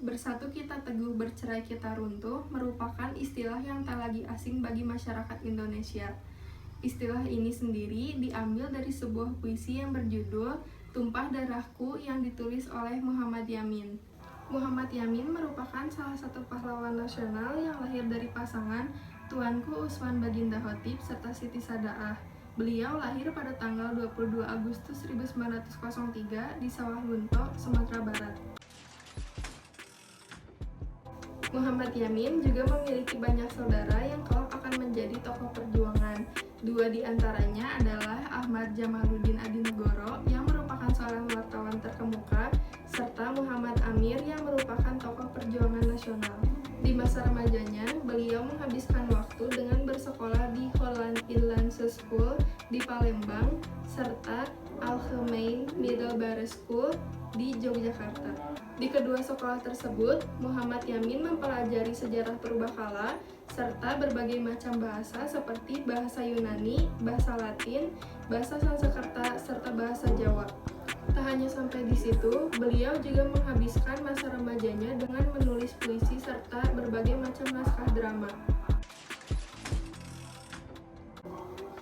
Bersatu kita teguh, bercerai kita runtuh merupakan istilah yang tak lagi asing bagi masyarakat Indonesia. Istilah ini sendiri diambil dari sebuah puisi yang berjudul Tumpah Darahku yang ditulis oleh Muhammad Yamin. Muhammad Yamin merupakan salah satu pahlawan nasional yang lahir dari pasangan Tuanku Usman Baginda Khotif serta Siti Sadaah. Beliau lahir pada tanggal 22 Agustus 1903 di Sawah Lunto, Sumatera Barat. Muhammad Yamin juga memiliki banyak saudara yang kelak akan menjadi tokoh perjuangan. Dua di antaranya adalah Ahmad Jamaluddin Adinegoro yang merupakan seorang wartawan terkemuka, serta Muhammad Amir yang merupakan tokoh perjuangan nasional. Di masa remajanya, beliau menghabiskan waktu dengan bersekolah di Holland Inland School di Palembang, serta Al-Khamein Middlebury School di Yogyakarta. Di kedua sekolah tersebut, Muhammad Yamin mempelajari sejarah purbakala serta berbagai macam bahasa seperti bahasa Yunani, bahasa Latin, bahasa Sanskerta, serta bahasa Jawa. Tak hanya sampai di situ, beliau juga menghabiskan masa remajanya dengan menulis puisi serta berbagai macam naskah drama.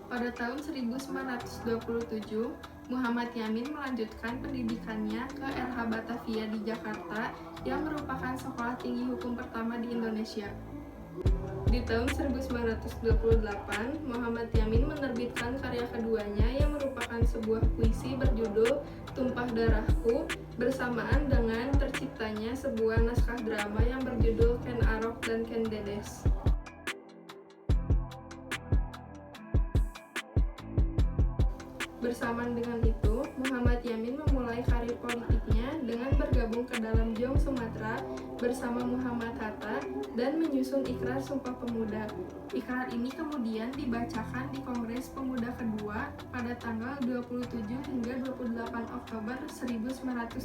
Pada tahun 1927, Muhammad Yamin melanjutkan pendidikannya ke RH Batavia di Jakarta yang merupakan sekolah tinggi hukum pertama di Indonesia. Di tahun 1928, Muhammad Yamin menerbitkan karya keduanya yang merupakan sebuah puisi berjudul Tumpah Darahku bersamaan dengan terciptanya sebuah naskah drama yang berjudul Ken Arok dan Ken Dedes. Bersamaan dengan itu, Muhammad Yamin memulai karir politiknya dengan bergabung ke dalam Jong Sumatera bersama Muhammad Hatta dan menyusun Ikrar Sumpah Pemuda. Ikrar ini kemudian dibacakan di Kongres Pemuda kedua pada tanggal 27 hingga 28 Oktober 1928.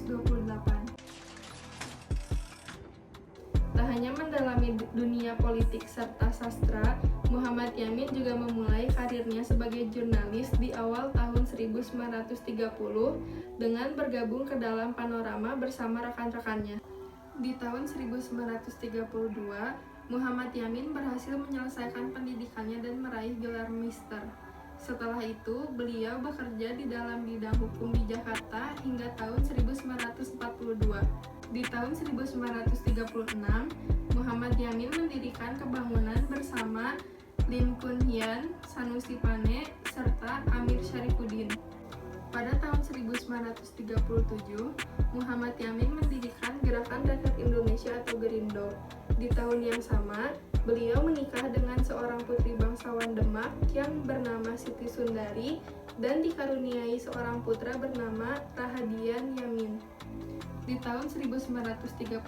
Tak hanya mendalami dunia politik serta sastra, Muhammad Yamin juga memulai karirnya sebagai jurnalis di awal tahun 1930 dengan bergabung ke dalam Panorama bersama rekan-rekannya. Di tahun 1932, Muhammad Yamin berhasil menyelesaikan pendidikannya dan meraih gelar Mister. Setelah itu, beliau bekerja di dalam bidang hukum di Jakarta hingga tahun 1942. Di tahun 1936, Muhammad Yamin mendirikan Kebangunan bersama Lim Kun Hian, Sanusi Pane, serta Amir Syarifuddin. Pada tahun 1937, Muhammad Yamin mendirikan Gerakan Rakyat Indonesia atau Gerindo. Di tahun yang sama, beliau menikah dengan seorang putri bangsawan Demak yang bernama Siti Sundari dan dikaruniai seorang putra bernama Rahadian Yamin. Di tahun 1939,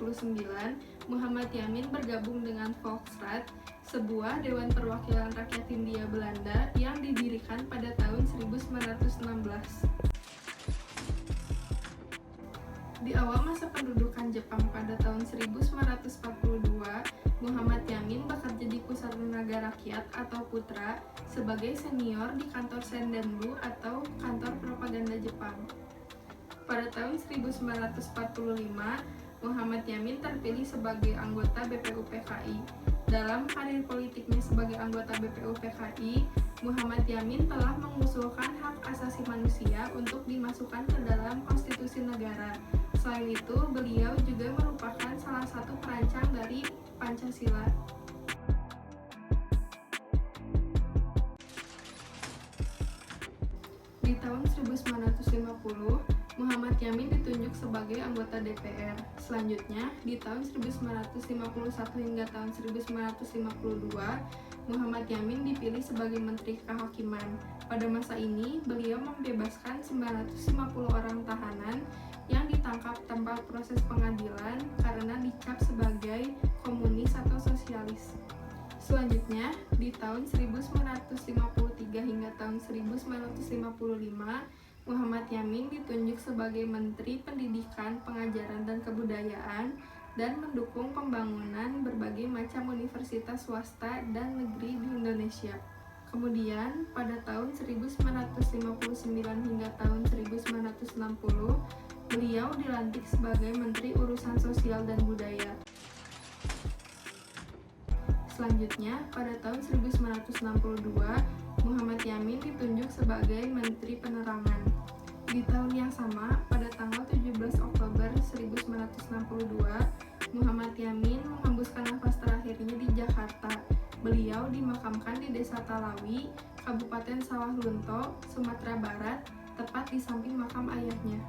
Muhammad Yamin bergabung dengan Volksraad, sebuah dewan perwakilan rakyat Hindia Belanda yang didirikan pada tahun 1916. Di awal masa pendudukan Jepang pada tahun 1942, Muhammad Yamin bekerja di Pusat Tenaga Rakyat atau Putra sebagai senior di kantor Sendenbu atau kantor propaganda Jepang. Pada tahun 1945, Muhammad Yamin terpilih sebagai anggota BPUPKI. Dalam karir politiknya sebagai anggota BPUPKI, Muhammad Yamin telah mengusulkan hak asasi manusia untuk dimasukkan ke dalam konstitusi negara. Selain itu, beliau juga merupakan salah satu perancang dari Pancasila. Di tahun 1950, Muhammad Yamin ditunjuk sebagai anggota DPR. Selanjutnya, di tahun 1951 hingga tahun 1952, Muhammad Yamin dipilih sebagai Menteri Kehakiman. Pada masa ini, beliau membebaskan 950 orang tahanan yang ditangkap tanpa proses pengadilan karena dicap sebagai komunis atau sosialis. Selanjutnya, di tahun 1953 hingga tahun 1955, Muhammad Yamin ditunjuk sebagai Menteri Pendidikan, Pengajaran, dan Kebudayaan dan mendukung pembangunan berbagai macam universitas swasta dan negeri di Indonesia. Kemudian, pada tahun 1959 hingga tahun 1960, Beliau dilantik sebagai Menteri Urusan Sosial dan Budaya. Selanjutnya, pada tahun 1962, Muhammad Yamin ditunjuk sebagai Menteri Penerangan. Di tahun yang sama, pada tanggal 17 Oktober 1962, Muhammad Yamin menghembuskan nafas terakhirnya di Jakarta. Beliau dimakamkan di Desa Talawi, Kabupaten Sawah Lunto, Sumatera Barat, tepat di samping makam ayahnya.